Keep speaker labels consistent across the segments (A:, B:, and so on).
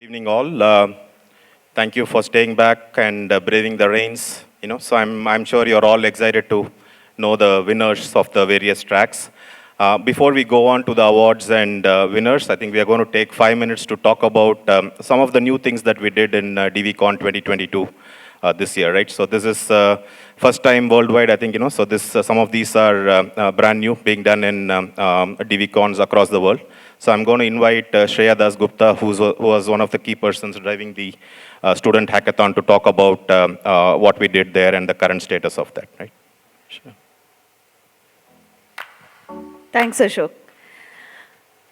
A: Evening all. Thank you for staying back and braving the rains. So I'm sure you're all excited to know the winners of the various tracks. Before we go on to the awards and winners, I think we are going to take 5 minutes to talk about some of the new things that we did in DVCon 2022 this year, right? So this is first time worldwide, I think. So this some of these are brand new, being done in DVCons across the world. So I'm going to invite Shreya Das Gupta, who was one of the key persons driving the student hackathon, to talk about what we did there and the current status of that, right? Sure.
B: Thanks, Ashok.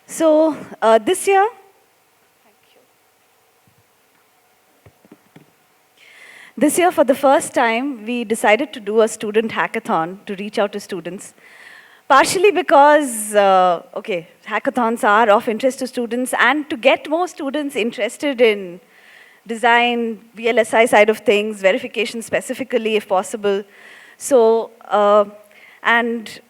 B: So this year, for the first time, we decided to do a student hackathon to reach out to students. Partially because, hackathons are of interest to students, and to get more students interested in design, VLSI side of things, verification specifically, if possible. So, and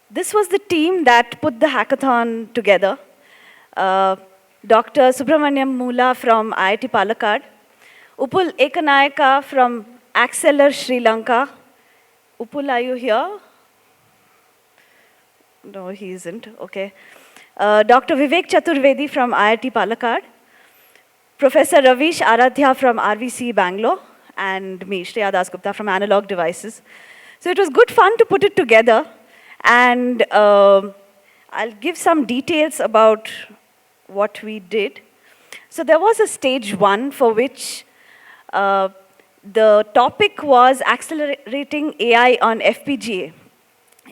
B: this was the team that put the hackathon together. Dr. Subramaniam Moola from IIT Palakkad, Upul Ekanayaka from Acceler Sri Lanka. Upul, are you here? No, he isn't. Okay. Dr. Vivek Chaturvedi from IIT Palakkad, Professor Ravish Aradhya from RVC Bangalore, and me, Shreya Das Gupta from Analog Devices. So it was good fun to put it together, and I'll give some details about what we did. So there was a stage one for which the topic was accelerating AI on FPGA.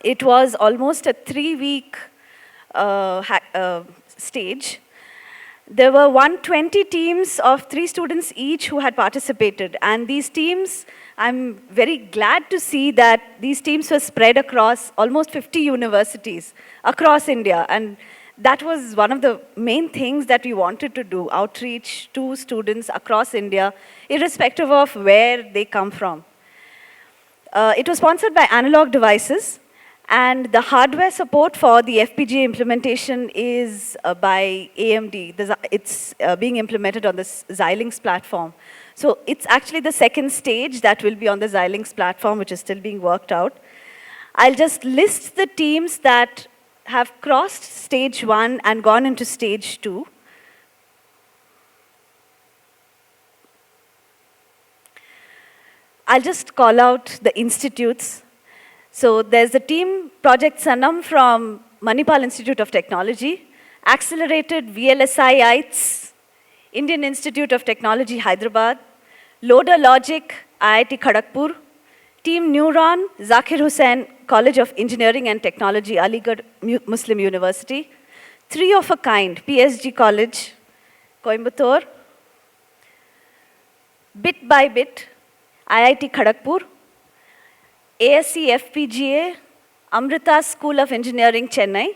B: It was almost a 3-week stage. There were 120 teams of 3 students each who had participated. And these teams, I'm very glad to see that these teams were spread across almost 50 universities across India. And that was one of the main things that we wanted to do, outreach to students across India, irrespective of where they come from. It was sponsored by Analog Devices, and the hardware support for the FPGA implementation is by AMD. It's being implemented on the Xilinx platform. So it's actually the second stage that will be on the Xilinx platform, which is still being worked out. I'll just list the teams that have crossed stage 1 and gone into stage 2. I'll just call out the institutes. So there's the team Project Sanam from Manipal Institute of Technology, Accelerated VLSI ITES, Indian Institute of Technology, Hyderabad, Loader Logic, IIT Kharagpur, Team Neuron, Zakir Hussain, College of Engineering and Technology, Aligarh Muslim University, 3 of a kind, PSG College, Coimbatore, Bit by Bit, IIT Kharagpur, ASC FPGA, Amrita School of Engineering, Chennai,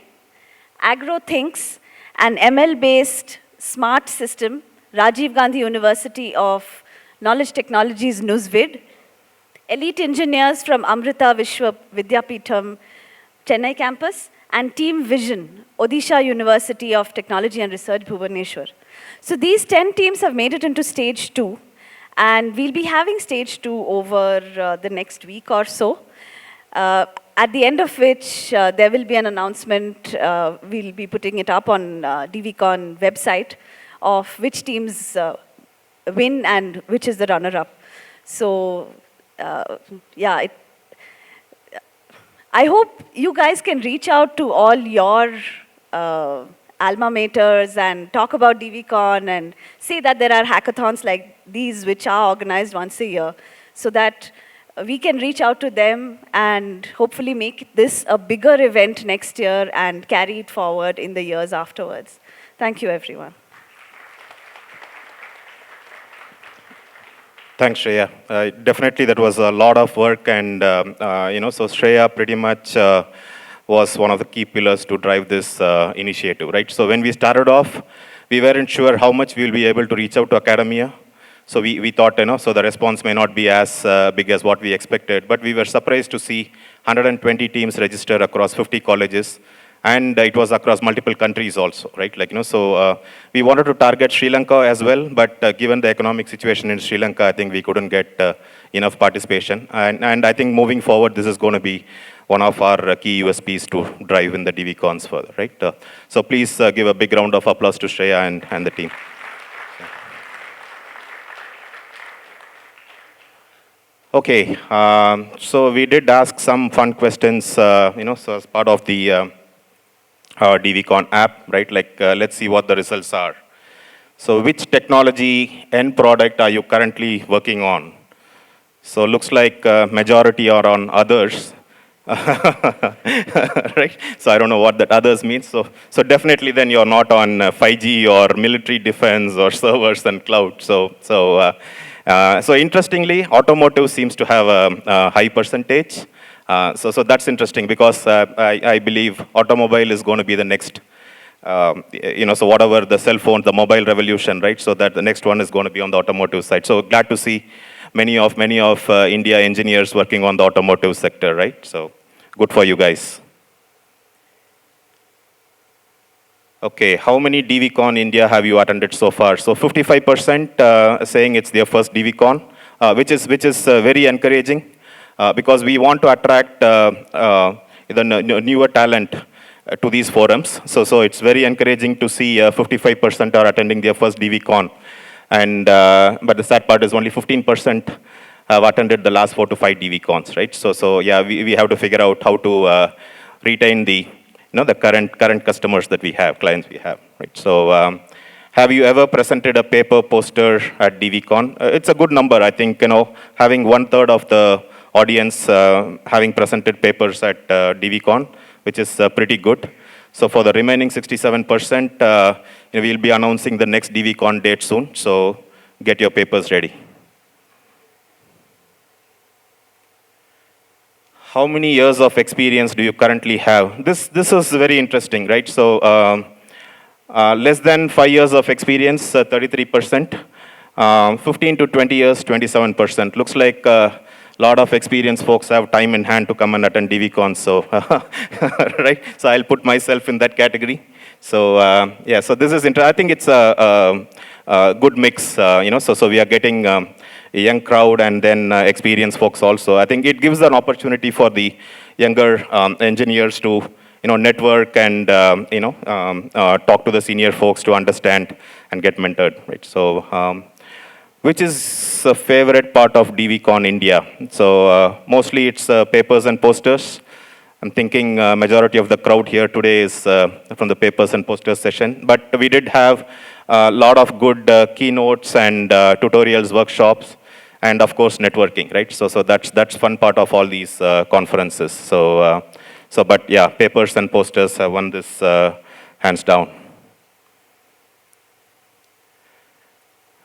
B: AgroThinks, an ML-based smart system, Rajiv Gandhi University of Knowledge Technologies, NUSVID, elite engineers from Amrita Vishwa Vidyapeetham, Chennai campus, and Team Vision, Odisha University of Technology and Research, Bhubaneswar. So these 10 teams have made it into stage 2, and we'll be having stage 2 over the next week or so, at the end of which there will be an announcement. We'll be putting it up on DVCon website of which teams win and which is the runner-up. So I hope you guys can reach out to all your alma maters and talk about DVCon and say that there are hackathons like these which are organized once a year, so that we can reach out to them and hopefully make this a bigger event next year and carry it forward in the years afterwards. Thank you, everyone.
A: Thanks, Shreya. Definitely, that was a lot of work, and so Shreya pretty much was one of the key pillars to drive this initiative, right? So when we started off, we weren't sure how much we'll be able to reach out to academia. So we thought, so the response may not be as big as what we expected, but we were surprised to see 120 teams register across 50 colleges. and it was across multiple countries also, right? So we wanted to target Sri Lanka as well, but given the economic situation in Sri Lanka, I think we couldn't get enough participation. And I think moving forward, this is going to be one of our key USPs to drive in the DVCons further, right? So please give a big round of applause to Shreya and the team. Okay, so we did ask some fun questions, so as part of the DVCon app, right? Let's see what the results are. So which technology end product are you currently working on? So looks like majority are on others, right? So I don't know what that others means. So definitely then you're not on 5G or military defense or servers and cloud. So interestingly, automotive seems to have a high percentage. So that's interesting because I believe automobile is going to be the next, so whatever the cell phone, the mobile revolution, right? So that the next one is going to be on the automotive side. So glad to see many of India engineers working on the automotive sector, right? So good for you guys. Okay, how many DVCon India have you attended so far? So 55% saying it's their first DVCon, which is very encouraging because we want to attract the newer talent to these forums. So it's very encouraging to see 55% are attending their first DVCon. And but the sad part is only 15% have attended the last 4 to 5 DVCons, right? So yeah, we have to figure out how to retain the the current customers that we have, clients we have, right? So have you ever presented a paper poster at DVCon? It's a good number, I think. Having 1/3 of the audience having presented papers at DVCon, which is pretty good. So for the remaining 67%, we'll be announcing the next DVCon date soon. So get your papers ready. How many years of experience do you currently have? This is very interesting, right? So less than 5 years of experience, 33%. 15 to 20 years, 27%. Looks like a lot of experienced folks have time in hand to come and attend DVCon. So, right? So I'll put myself in that category. So yeah, so this is I think it's a good mix, so we are getting a young crowd and then experienced folks also. I think it gives an opportunity for the younger engineers to network and talk to the senior folks to understand and get mentored, right? So which is a favorite part of DVCon India? So mostly it's papers and posters. I'm thinking majority of the crowd here today is from the papers and posters session. But we did have a lot of good keynotes and tutorials, workshops, and of course networking, right? So that's fun part of all these conferences. But yeah, papers and posters have won this hands down.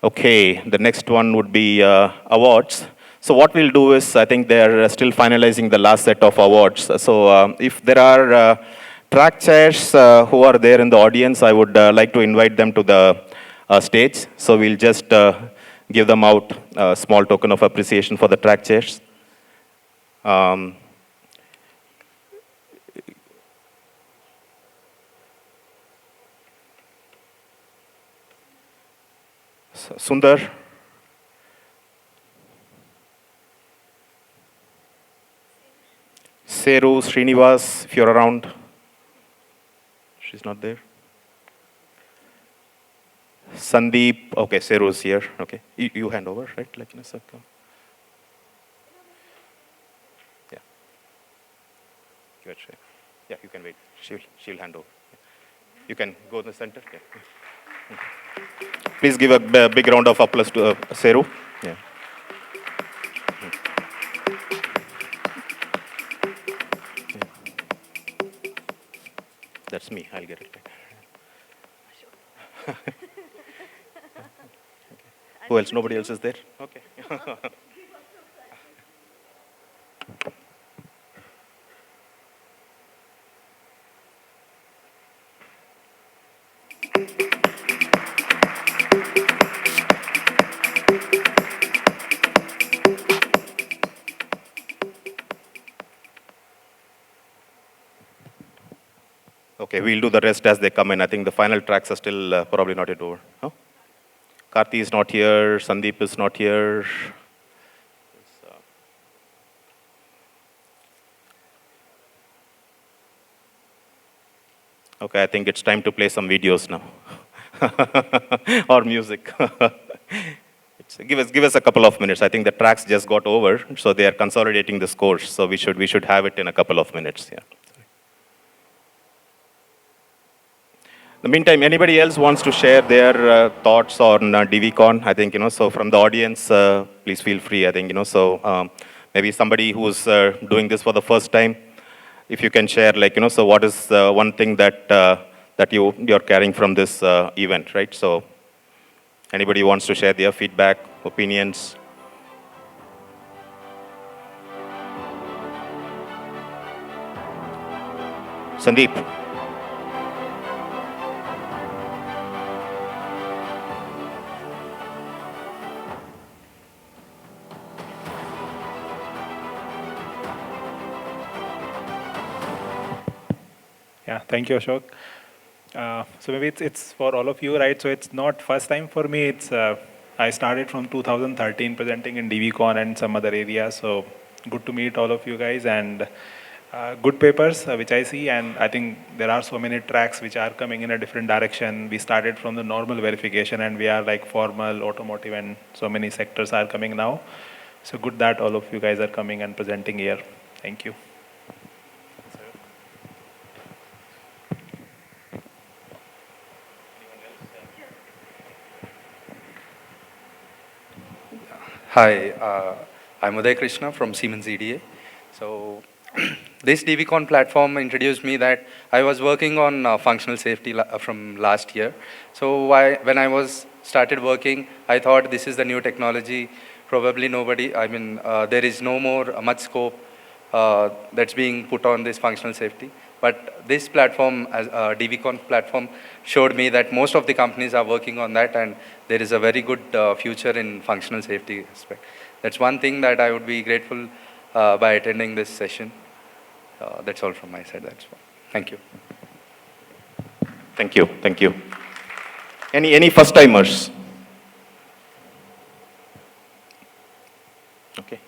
A: Okay, the next one would be awards. So what we'll do is, I think they're still finalizing the last set of awards. So if there are track chairs who are there in the audience, I would like to invite them to the stage. So we'll just give them out a small token of appreciation for the track chairs. Sundar. Seru, Srinivas, if you're around. She's not there. Sandeep, okay, Seru's here. Okay, you hand over, right? Like in a second. Yeah. Give it, yeah, you can wait. She'll hand over. You can go in the center. Yeah. Please give a big round of applause to Seru. Yeah. That's me. I'll get it. Who else? Nobody else is there? Okay. Okay, we'll do the rest as they come in. I think the final tracks are still probably not yet over. No? Karthi is not here. Sandeep is not here. Okay, I think it's time to play some videos now. Or music. Give us a couple of minutes. I think the tracks just got over, so they are consolidating the scores. So we should have it in a couple of minutes. Yeah. In the meantime, anybody else wants to share their thoughts on DVCon? I think, so from the audience, please feel free. I think, so maybe somebody who's doing this for the first time, if you can share, like, so what is one thing that that you're carrying from this event, right? So anybody wants to share their feedback, opinions? Sandeep.
C: Yeah, thank you, Ashok. So maybe it's for all of you, right? So it's not first time for me. It's I started from 2013 presenting in DVCon and some other areas. So good to meet all of you guys and good papers which I see. And I think there are so many tracks which are coming in a different direction. We started from the normal verification and we are like formal, automotive, and so many sectors are coming now. So good that all of you guys are coming and presenting here. Thank you.
D: Hi, I'm Uday Krishna from Siemens EDA. So this DVCon platform introduced me that I was working on functional safety from last year. So when I was started working, I thought this is the new technology. Probably nobody, there is no more much scope that's being put on this functional safety. But this platform, as DVCon platform, showed me that most of the companies are working on that, and there is a very good future in functional safety aspect. That's one thing that I would be grateful by attending this session. That's all from my side. That's all. Thank you.
A: Thank you. Thank you. Any first timers? Okay.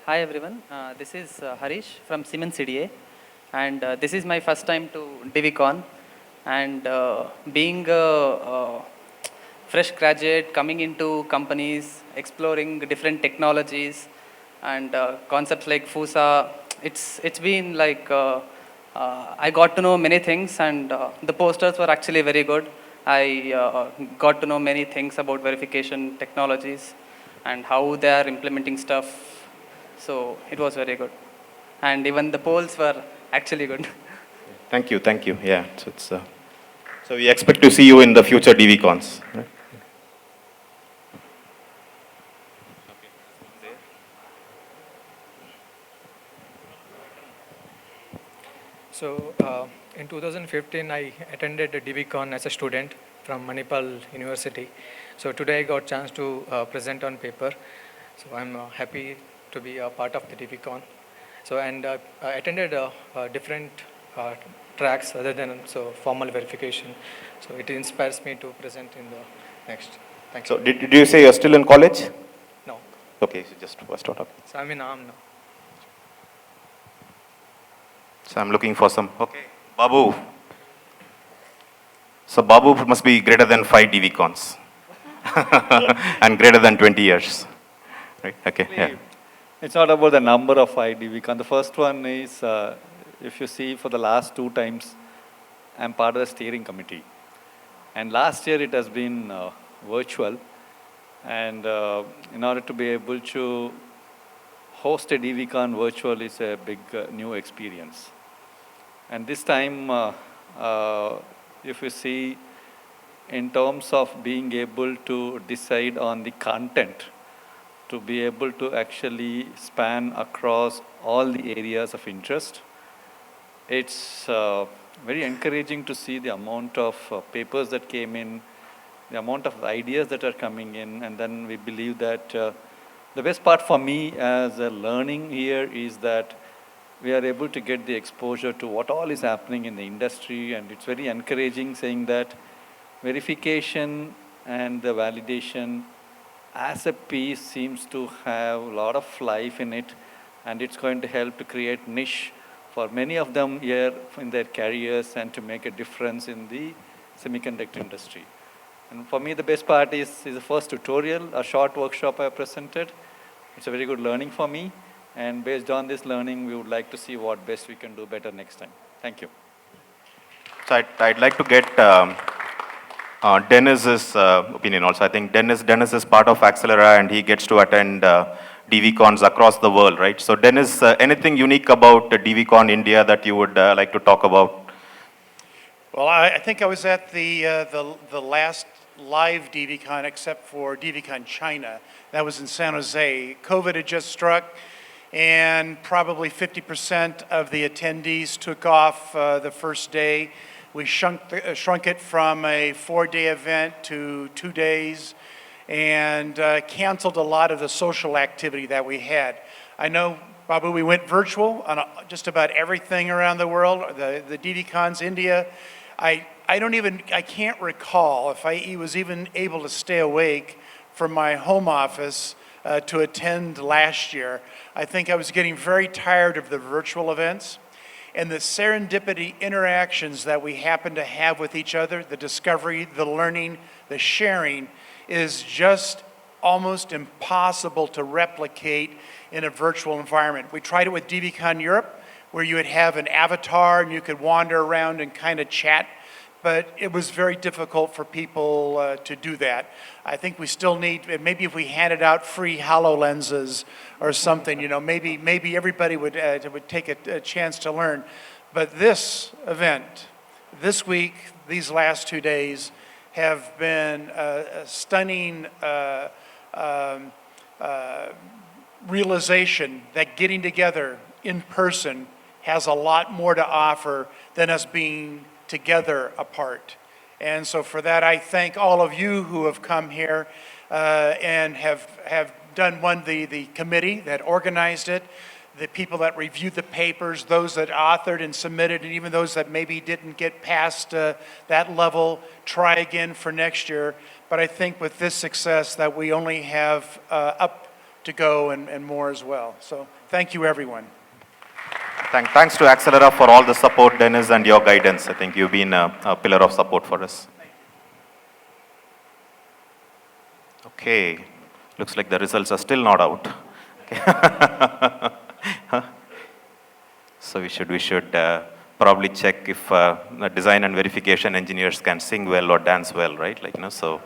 E: Hi everyone, this is Harish from Siemens CDA, and this is my first time to DVCon, and being a fresh graduate coming into companies, exploring different technologies and concepts like FUSA, it's been like I got to know many things, and the posters were actually very good. I got to know many things about verification technologies and how they are implementing stuff. So it was very good. And even the polls were actually good.
A: Thank you, thank you. Yeah, so we expect to see you in the future DVCons. Right?
F: So in 2015, I attended a DVCon as a student from Manipal University. So today I got a chance to present on paper. So I'm happy to be a part of the DVCon. So and I attended different tracks other than formal verification. So it inspires me to present in the next. Thanks.
A: So did you say you're still in college?
F: No.
A: Okay, so just first out.
F: So I'm in ARM now.
A: So I'm looking for some. Okay, Babu. So Babu must be greater than 5 DVCons and greater than 20 years. Right? Okay. Yeah.
G: It's not about the number of DVCon. The first one is, if you see, for the last 2 times, I'm part of the steering committee. And last year it has been virtual. And in order to be able to host a DVCon virtual is a big new experience. And this time, if you see, in terms of being able to decide on the content, to be able to actually span across all the areas of interest, it's very encouraging to see the amount of papers that came in, the amount of ideas that are coming in, and then we believe that The best part for me as a learning here is that we are able to get the exposure to what all is happening in the industry, and it's very encouraging saying that verification and the validation as a piece seems to have a lot of life in it, and it's going to help to create niche for many of them here in their careers and to make a difference in the semiconductor industry. And for me, the best part is the first tutorial, a short workshop I presented. It's a very good learning for me. And based on this learning, we would like to see what best we can do better next time. Thank you.
A: So I'd like to get Dennis's opinion also. I think Dennis is part of Accelera and he gets to attend DVCons across the world, right? So Dennis, anything unique about DVCon India that you would like to talk about?
H: Well, I think I was at the last live DVCon except for DVCon China. That was in San Jose. COVID had just struck, and probably 50% of the attendees took off the first day. We shrunk it from a 4-day event to 2 days, and canceled a lot of the social activity that we had. I know, Babu, we went virtual on just about everything around the world. The DVCons India, I can't recall if I was even able to stay awake from my home office to attend last year. I think I was getting very tired of the virtual events and the serendipity interactions that we happen to have with each other, the discovery, the learning, the sharing is just almost impossible to replicate in a virtual environment. We tried it with DVCon Europe, where you would have an avatar and you could wander around and kind of chat, but it was very difficult for people to do that. I think we still need, maybe if we handed out free HoloLenses or something, you know, maybe everybody would take a chance to learn. But this event, this week, these last 2 days, have been a stunning realization that getting together in person has a lot more to offer than us being together apart. And so for that, I thank all of you who have come here and have won the committee that organized it, the people that reviewed the papers, those that authored and submitted, and even those that maybe didn't get past that level, try again for next year. But I think with this success that we only have up to go and more as well. So thank you, everyone.
A: Thanks to Accelera for all the support, Dennis, and your guidance. I think you've been a pillar of support for us. Okay, looks like the results are still not out. Okay. So we should probably check if the design and verification engineers can sing well or dance well, right? Like, you know, so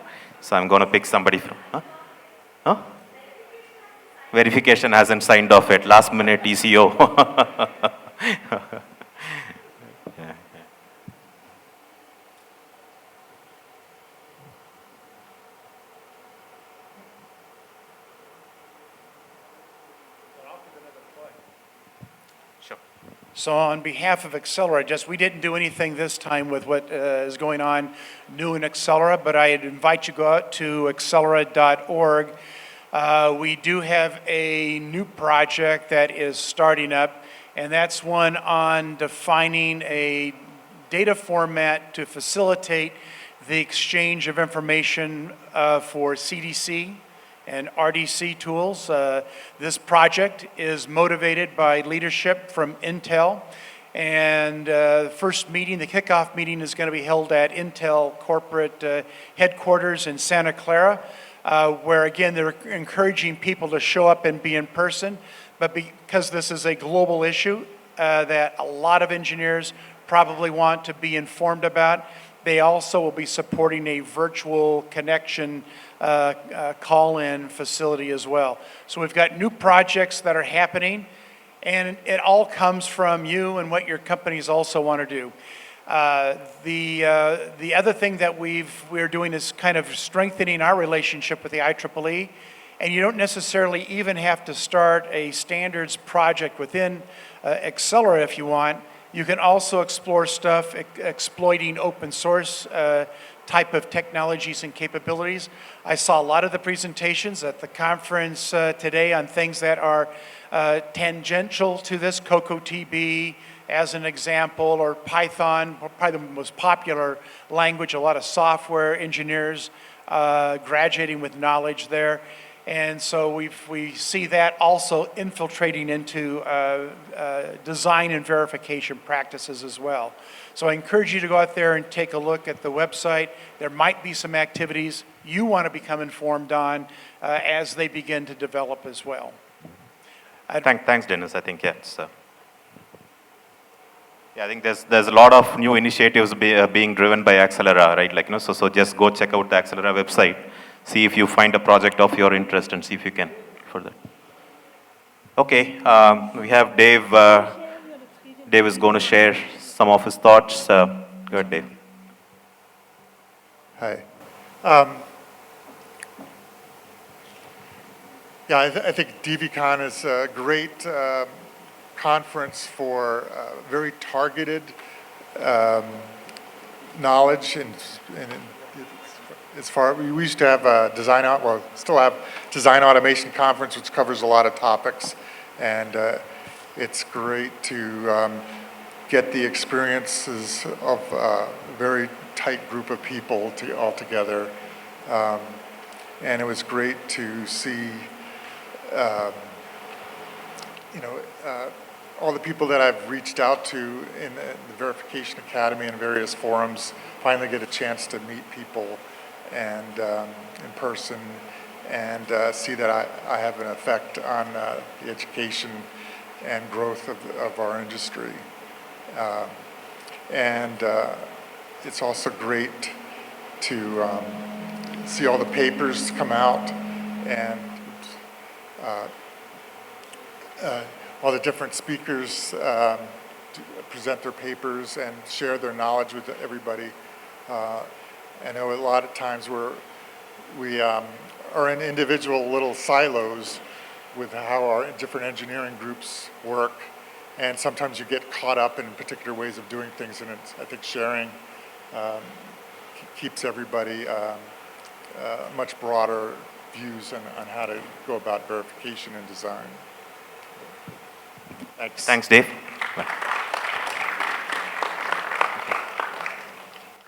A: I'm going to pick somebody from. Huh? Verification hasn't signed off yet. Last minute ECO. Yeah. Sure.
H: So on behalf of Accelera, we didn't do anything this time with what is going on new in Accelera, but I'd invite you to go out to accelera.org. We do have a new project that is starting up, and that's one on defining a data format to facilitate the exchange of information for CDC and RDC tools. This project is motivated by leadership from Intel, and the first meeting, the kickoff meeting, is going to be held at Intel corporate headquarters in Santa Clara, where again they're encouraging people to show up and be in person, but because this is a global issue that a lot of engineers probably want to be informed about, they also will be supporting a virtual connection call-in facility as well. So we've got new projects that are happening, and it all comes from you and what your companies also want to do. The other thing that we're doing is kind of strengthening our relationship with the IEEE, and you don't necessarily even have to start a standards project within Accelera if you want. You can also explore stuff exploiting open source type of technologies and capabilities. I saw a lot of the presentations at the conference today on things that are tangential to this, CocoaDB as an example, or Python, probably the most popular language, a lot of software engineers graduating with knowledge there. And so we see that also infiltrating into design and verification practices as well. So I encourage you to go out there and take a look at the website. There might be some activities you want to become informed on as they begin to develop as well.
A: Thanks, Dennis. I think, yes. Yeah, I think there's a lot of new initiatives being driven by Accelera, right? Like, so just go check out the Accelera website, see if you find a project of your interest, and see if you can further. Okay, we have Dave. Dave is going to share some of his thoughts. Go ahead, Dave.
I: Hi. Yeah, I think DVCon is a great conference for very targeted knowledge, and as far we used to have still have design automation conference, which covers a lot of topics, and it's great to get the experiences of a very tight group of people all together, and it was great to see all the people that I've reached out to in the Verification Academy and various forums finally get a chance to meet people and in person, and see that I have an effect on the education and growth of our industry. And it's also great to see all the papers come out, and all the different speakers present their papers and share their knowledge with everybody. I know a lot of times we are in individual little silos with how our different engineering groups work, and sometimes you get caught up in particular ways of doing things, and I think sharing keeps everybody much broader views on how to go about verification and design.
A: Thanks, Dave.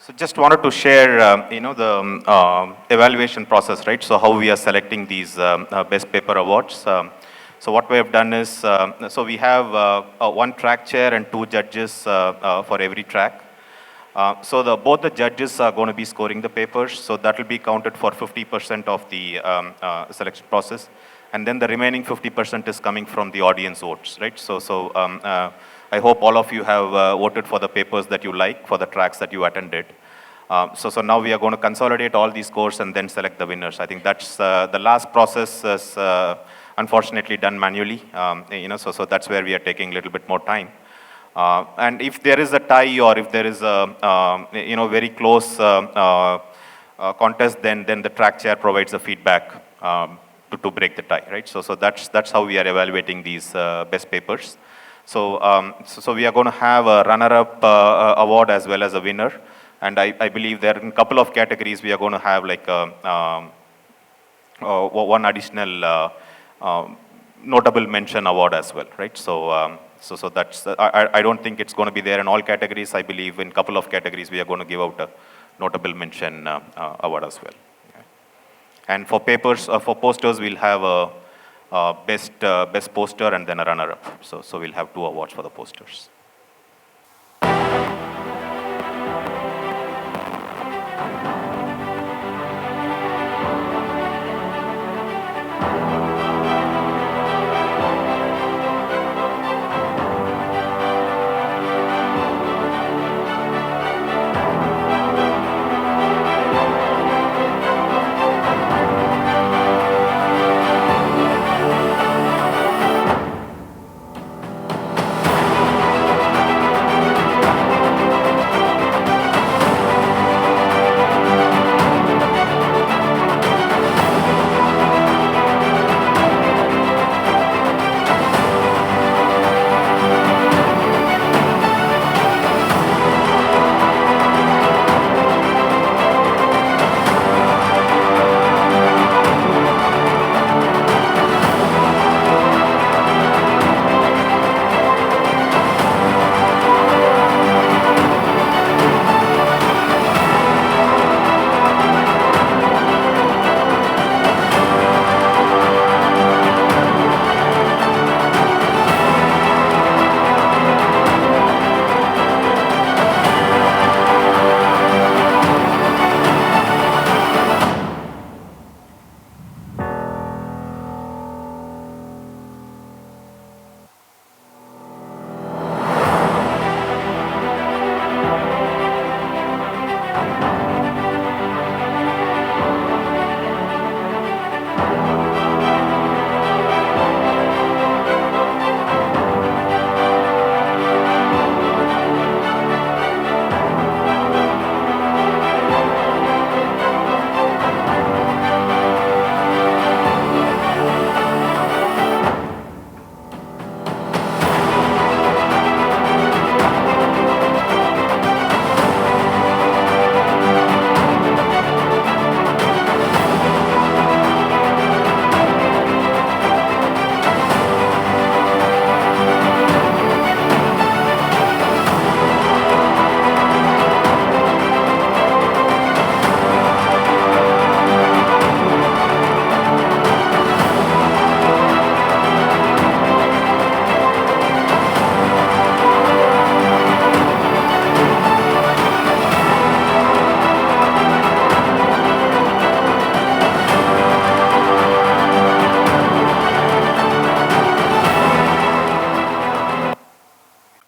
A: So just wanted to share, the evaluation process, right? So how we are selecting these best paper awards. So what we have done is, so we have one track chair and two judges for every track. So both the judges are going to be scoring the papers, so that will be counted for 50% of the selection process. And then the remaining 50% is coming from the audience votes, right? So I hope all of you have voted for the papers that you like, for the tracks that you attended. So now we are going to consolidate all these scores and then select the winners. I think that's the last process is unfortunately done manually, so that's where we are taking a little bit more time. And if there is a tie, or if there is a very close contest, then the track chair provides the feedback to break the tie, right? So that's how we are evaluating these best papers. So we are going to have a runner-up award as well as a winner, and I believe there in a couple of categories we are going to have like one additional notable mention award as well, right? So that's I don't think it's going to be there in all categories. I believe in a couple of categories we are going to give out a notable mention award as well. And for papers, for posters, we'll have a best poster and then a runner-up. So we'll have 2 awards for the posters.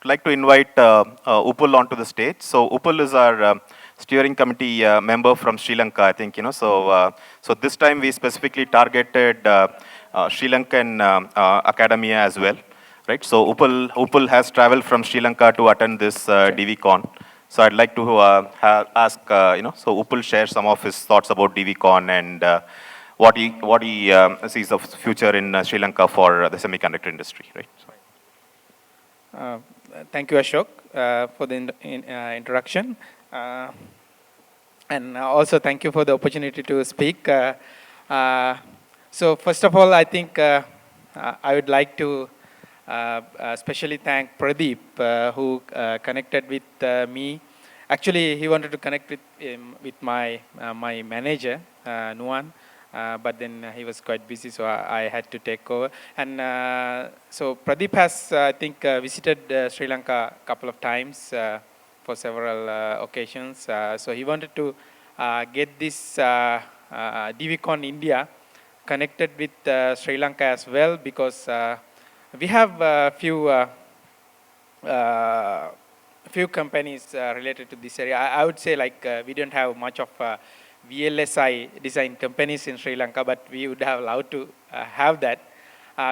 A: like to invite Upul onto the stage. So Upul is our steering committee member from Sri Lanka, I think, so this time we specifically targeted Sri Lankan academia as well, right? So Upul has traveled from Sri Lanka to attend this DVCon. So I'd like to ask, so Upul share some of his thoughts about DVCon and what he sees of future in Sri Lanka for the semiconductor industry, right?
J: Thank you, Ashok, for the introduction. And also thank you for the opportunity to speak. So first of all, I think I would like to especially thank Pradeep, who connected with me. Actually, he wanted to connect with my my manager, Nuan, but then he was quite busy, so I had to take over. And so Pradeep has, I think, visited Sri Lanka a couple of times for several occasions. So he wanted to get this DVCon India connected with Sri Lanka as well, because we have a few companies related to this area. I would say like we don't have much of VLSI design companies in Sri Lanka, but we would have allowed to have that.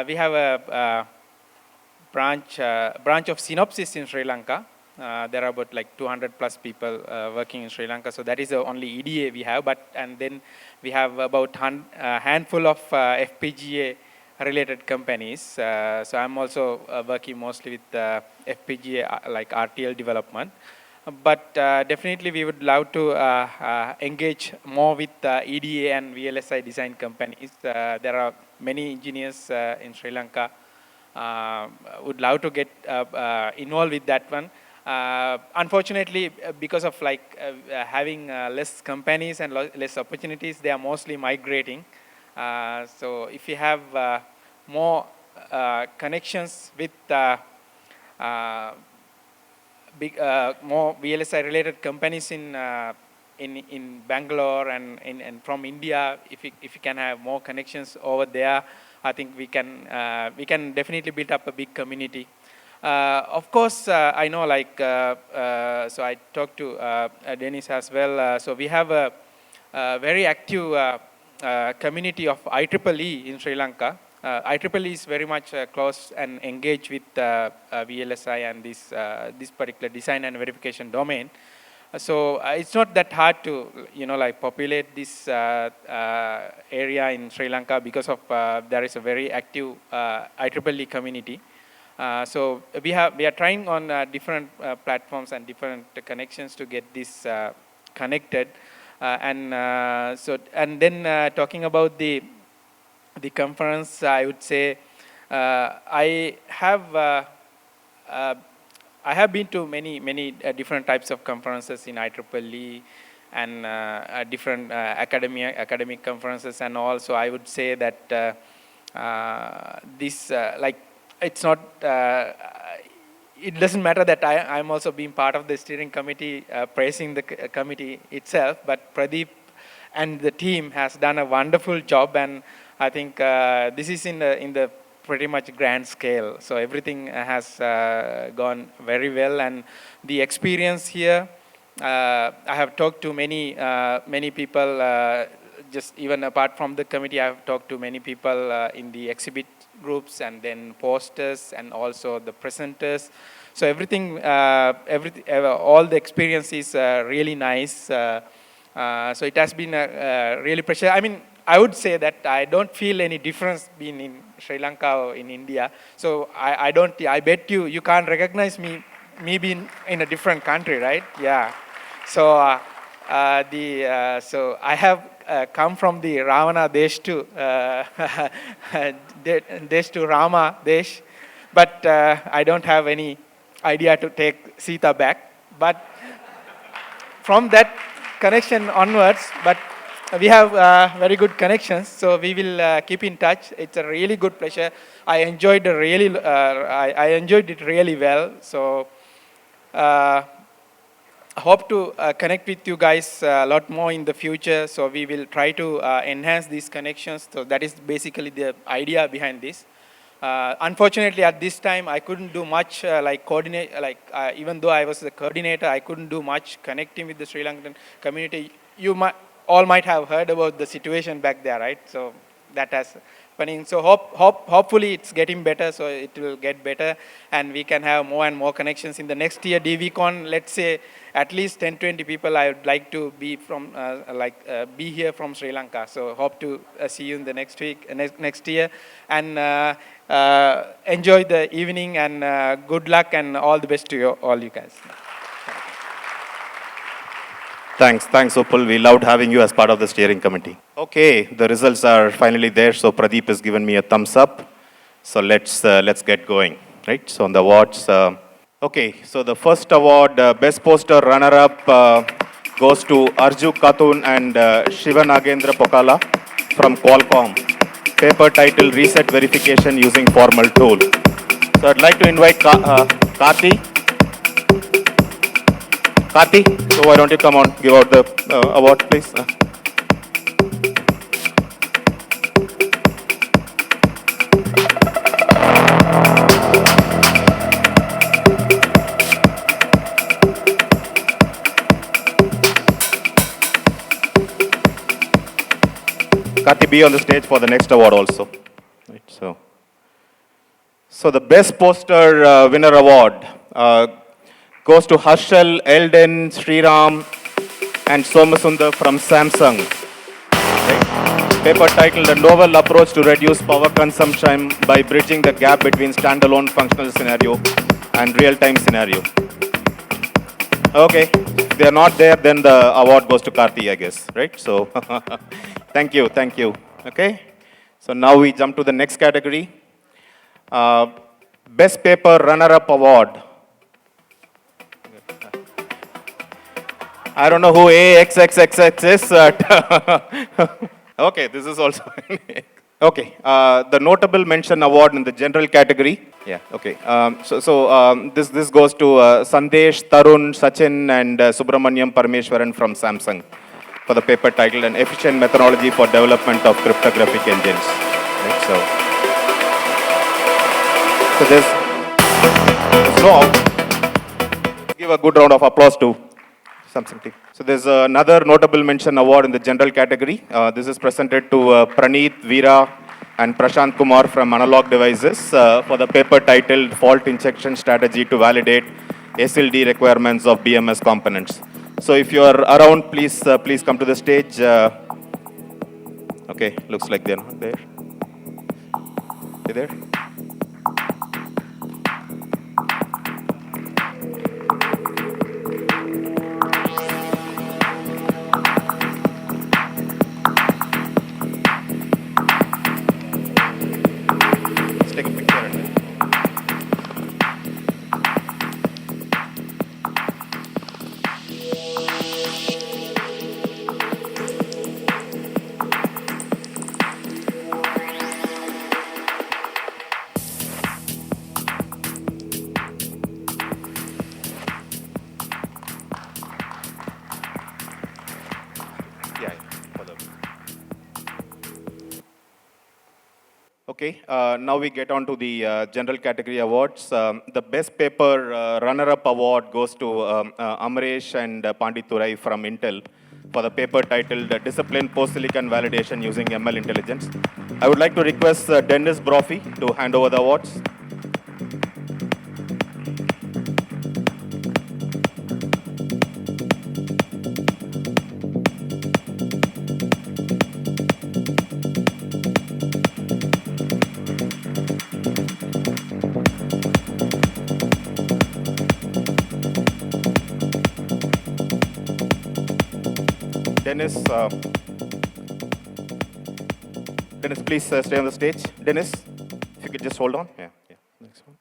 J: We have a branch of Synopsys in Sri Lanka. There are about like 200 plus people working in Sri Lanka, so that is the only EDA we have. And then we have about a handful of FPGA related companies. So I'm also working mostly with FPGA like RTL development. But definitely we would love to engage more with EDA and VLSI design companies. There are many engineers in Sri Lanka would love to get involved with that one. Unfortunately, because of like having less companies and less opportunities, they are mostly migrating. So if you have more connections with more VLSI related companies in Bangalore and from India, if you can have more connections over there, I think we can definitely build up a big community. Of course, I know like so I talked to Dennis as well. So we have a very active community of IEEE in Sri Lanka. IEEE is very much close and engaged with VLSI and this particular design and verification domain. So it's not that hard to like populate this area in Sri Lanka, because of there is a very active IEEE community. So we are trying on different platforms and different connections to get this connected. And then talking about the conference, I would say I have been to many different types of conferences in IEEE and different academic conferences and all. So I would say that this like it's not. It doesn't matter that I'm also being part of the steering committee, praising the committee itself, but Pradeep and the team has done a wonderful job, and I think this is in the pretty much grand scale. So everything has gone very well, and the experience here, I have talked to many people, just even apart from the committee, I have talked to many people in the exhibit groups and then posters and also the presenters. So everything, all the experience is really nice. So it has been really precious. I mean, I would say that I don't feel any difference being in Sri Lanka or in India. So I bet you can't recognize me being in a different country, right? Yeah. So so I have come from the Ravana Desh to Desh to Rama Desh, but I don't have any idea to take Sita back. But from that connection onwards, but we have very good connections, so we will keep in touch. It's a really good pleasure. I enjoyed it really well. So hope to connect with you guys a lot more in the future. So we will try to enhance these connections. So that is basically the idea behind this. Unfortunately, at this time, I couldn't do much like coordinate. Even though I was the coordinator, I couldn't do much connecting with the Sri Lankan community. You might all might have heard about the situation back there, right? So that has happening. So hopefully it's getting better. So it will get better, and we can have more and more connections in the next year. DVCon, let's say at least 10-20 people. I would like to be from be here from Sri Lanka. So hope to see you in the next week, next year, and enjoy the evening, and good luck and all the best to you, all you guys.
A: Thanks, Upal. We loved having you as part of the steering committee. Okay, the results are finally there. So Pradeep has given me a thumbs up. So let's get going, right? So on the awards, okay. So the first award, best poster runner-up, goes to Arju Khatun and Shiva Nagendra Pokala from Qualcomm. Paper title: Reset Verification Using Formal Tool. So I'd like to invite Karthi. Karthi, so why don't you come on, give out the award, please. Karthi, be on the stage for the next award also. Right, so the best poster winner award goes to Harshal, Eldon, Sriram, and Somasundar from Samsung. Right? Paper titled: A Novel Approach to Reduce Power Consumption by Bridging the Gap Between Standalone Functional Scenario and Real-Time Scenario. Okay, if they are not there, then the award goes to Karthi, I guess, right? So, thank you. Okay, so now we jump to the next category. Best Paper Runner-Up Award. I don't know who AXXXX is. Okay, this is also. Okay, the Notable Mention Award in the general category. Yeah, okay. This goes to Sandesh, Tarun, Sachin, and Subramanyam Parmeshwaran from Samsung for the paper titled An Efficient Methodology for Development of Cryptographic Engines. Right, so there's no. Give a good round of applause to Samsung team. So there's another Notable Mention Award in the general category. This is presented to Praneeth, Veera, and Prashant Kumar from Analog Devices for the paper titled Fault Injection Strategy to Validate SLD Requirements of BMS Components. So if you're around, please come to the stage. Okay, looks like they're not there. They there? Let's take a picture and then. Okay, now we get on to the general category awards. The best paper runner-up award goes to Amresh and Panditurai from Intel for the paper titled Discipline Post-Silicon Validation Using ML Intelligence. I would like to request Dennis Brophy to hand over the awards. Dennis, please stay on the stage. Dennis, if you could just hold on. Yeah. Next one.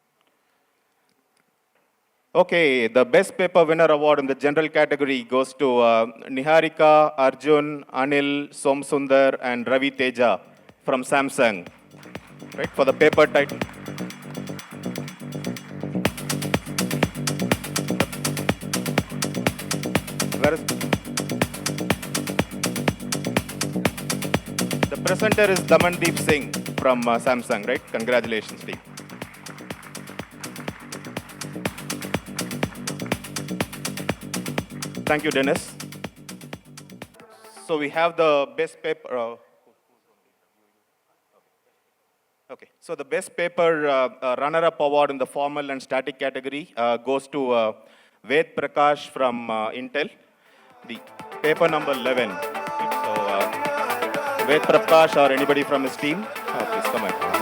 A: Okay, the best paper winner award in the general category goes to Niharika, Arjun, Anil, Somsundar, and Ravi Teja from Samsung. Right, for the paper title. Where is the presenter is Damandeep Singh from Samsung, right? Congratulations, team. Thank you, Dennis. So we have the best paper. Okay, so the best paper runner-up award in the formal and static category goes to Ved Prakash from Intel, the paper number 11. So Ved Prakash or anybody from his team, please come ahead.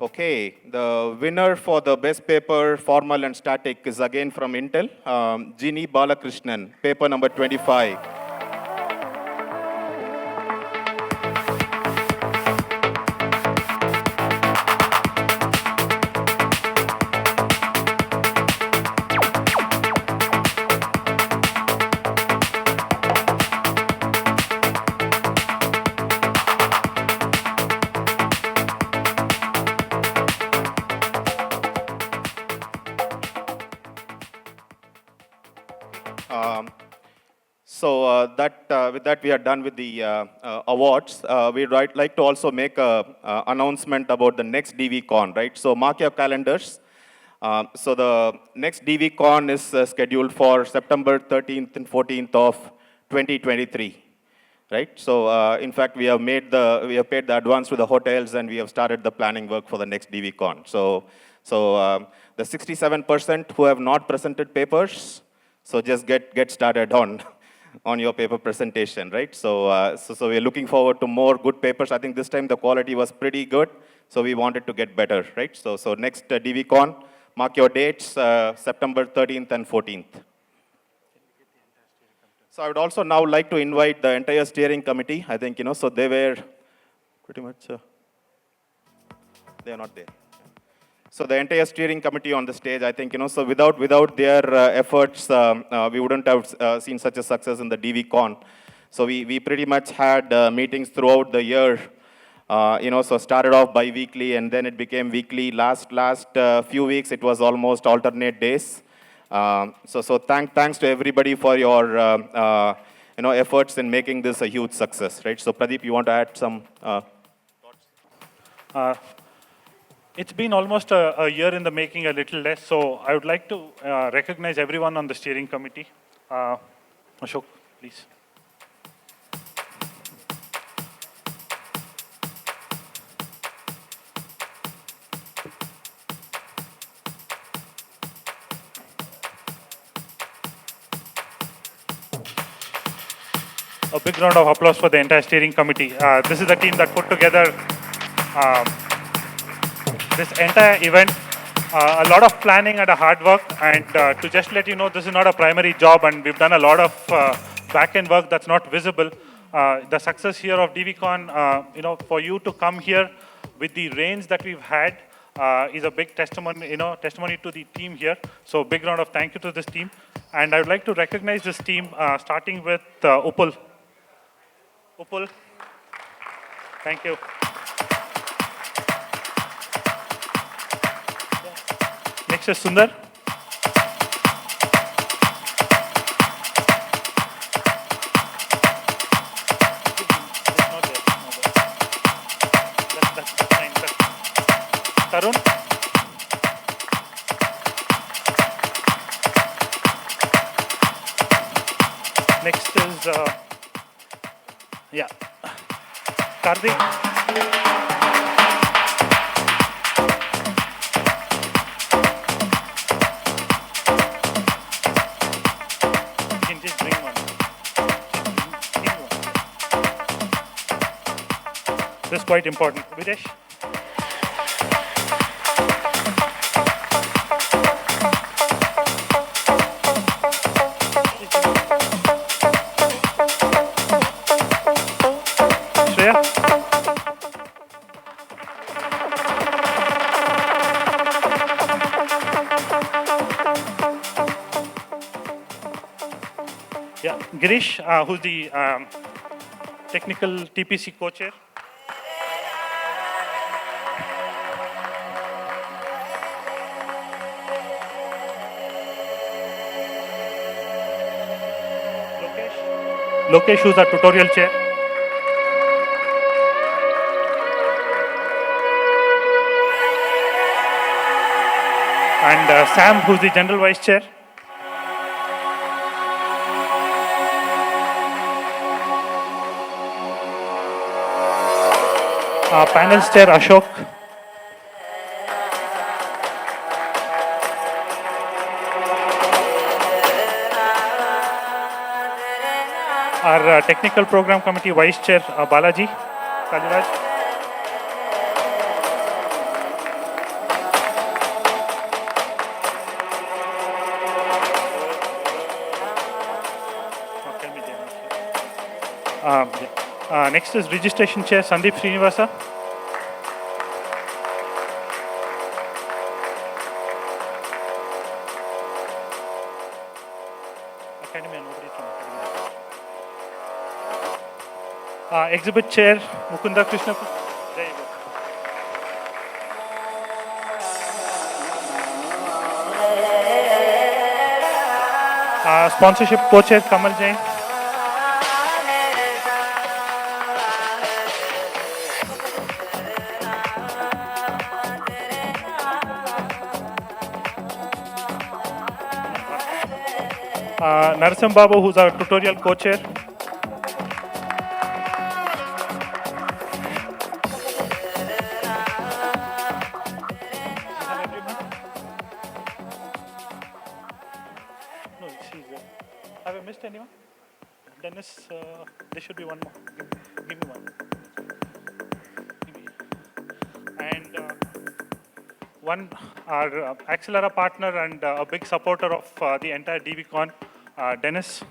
A: Okay, the winner for the best paper, formal and static, is again from Intel, Ginny Balakrishnan, paper number 25. With that, we are done with the awards. We'd like to also make an announcement about the next DVCon, right? So mark your calendars. So the next DVCon is scheduled for September 13th and 14th of 2023, right? So in fact, we have paid the advance to the hotels and we have started the planning work for the next DVCon. So the 67% who have not presented papers, so just get started on your paper presentation, right? So we're looking forward to more good papers. I think this time the quality was pretty good, so we wanted to get better, right? So next DVCon, mark your dates, September 13th and 14th. So I would also now like to invite the entire steering committee. I think, so they were pretty much, they are not there. So the entire steering committee on the stage, I think, so without their efforts, we wouldn't have seen such a success in the DVCon. So we pretty much had meetings throughout the year, so started off bi-weekly and then it became weekly. Last few weeks, it was almost alternate days. So thanks to everybody for your, efforts in making this a huge success, right? So Pradeep, you want to add some thoughts?
K: It's been almost a year in the making, a little less, so I would like to recognize everyone on the steering committee. Ashok, please. A big round of applause for the entire steering committee. This is the team that put together this entire event, a lot of planning and a hard work, and to just let you know, this is not a primary job, and we've done a lot of back-end work that's not visible. The success here of DVCon, for you to come here with the range that we've had is a big testimony, testimony to the team here. So big round of thank you to this team, and I would like to recognize this team, starting with Upul. Upul, thank you. Next is Sundar. That's fine. Tarun. Next is, Karthik. This is quite important. Videsh? Shreya? Yeah, Girish, who's the technical TPC co-chair. Lokesh, who's our tutorial chair. And Sam, who's the general vice chair. Panel chair, Ashok. Our technical program committee vice chair, Balaji Kaliraj. Next is registration chair, Sandeep Srinivasa. Academy, nobody from Academy. Exhibit chair, Mukunda Krishna. There you go. Sponsorship co-chair, Kamal Jain. Narasim Babu, who's our tutorial co-chair. No, she's there. Have I missed anyone? Dennis, there should be one more. Give me one. And one, our Accelera partner and a big supporter of the entire DVCon, Dennis.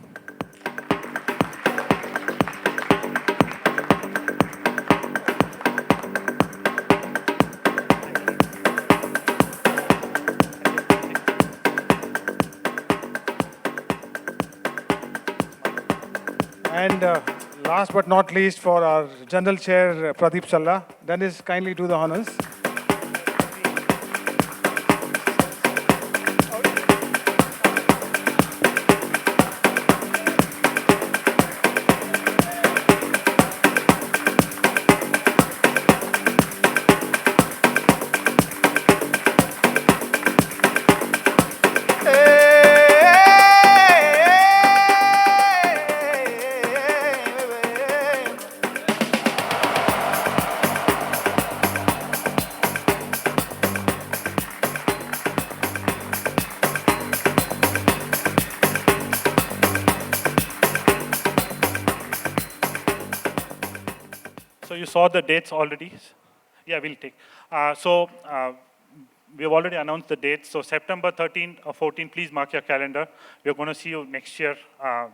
L: And last but not least, for our General Chair, Pradeep Challa. Dennis, kindly do the honors.
K: So you saw the dates already? Yeah, we'll take. We have already announced the dates. So September 13 or 14, please mark your calendar. We're going to see you next year.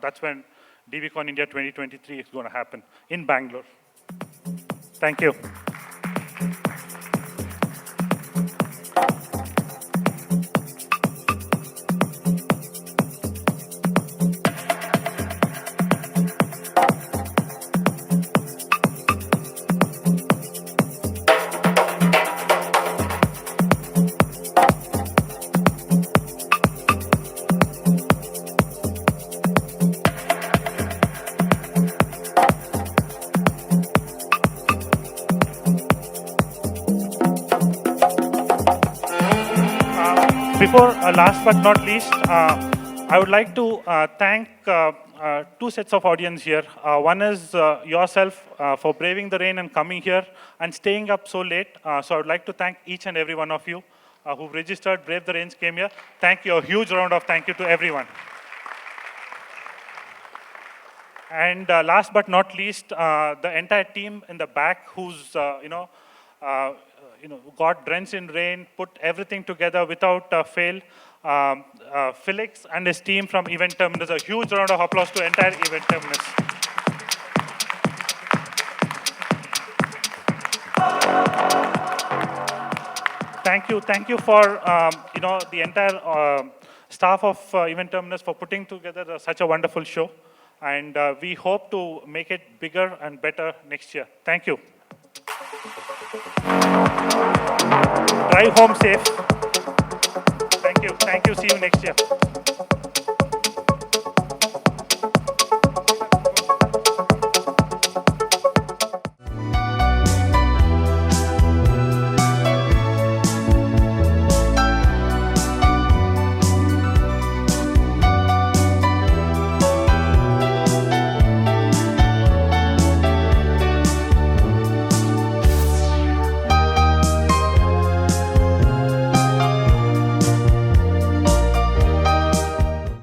K: That's when DVCon India 2023 is going to happen in Bangalore. Thank you. Before last but not least, I would like to thank two sets of audience here. One is yourself for braving the rain and coming here and staying up so late. So I would like to thank each and every one of you who've registered, braved the rains, came here. Thank you. A huge round of thank you to everyone. And last but not least, the entire team in the back who's got drenched in rain, put everything together without fail. Felix and his team from Event Terminus. A huge round of applause to entire Event Terminus. Thank you for the entire staff of Event Terminus for putting together such a wonderful show. And we hope to make it bigger and better next year. Thank you. Drive home safe. Thank you. Thank you. See you next year.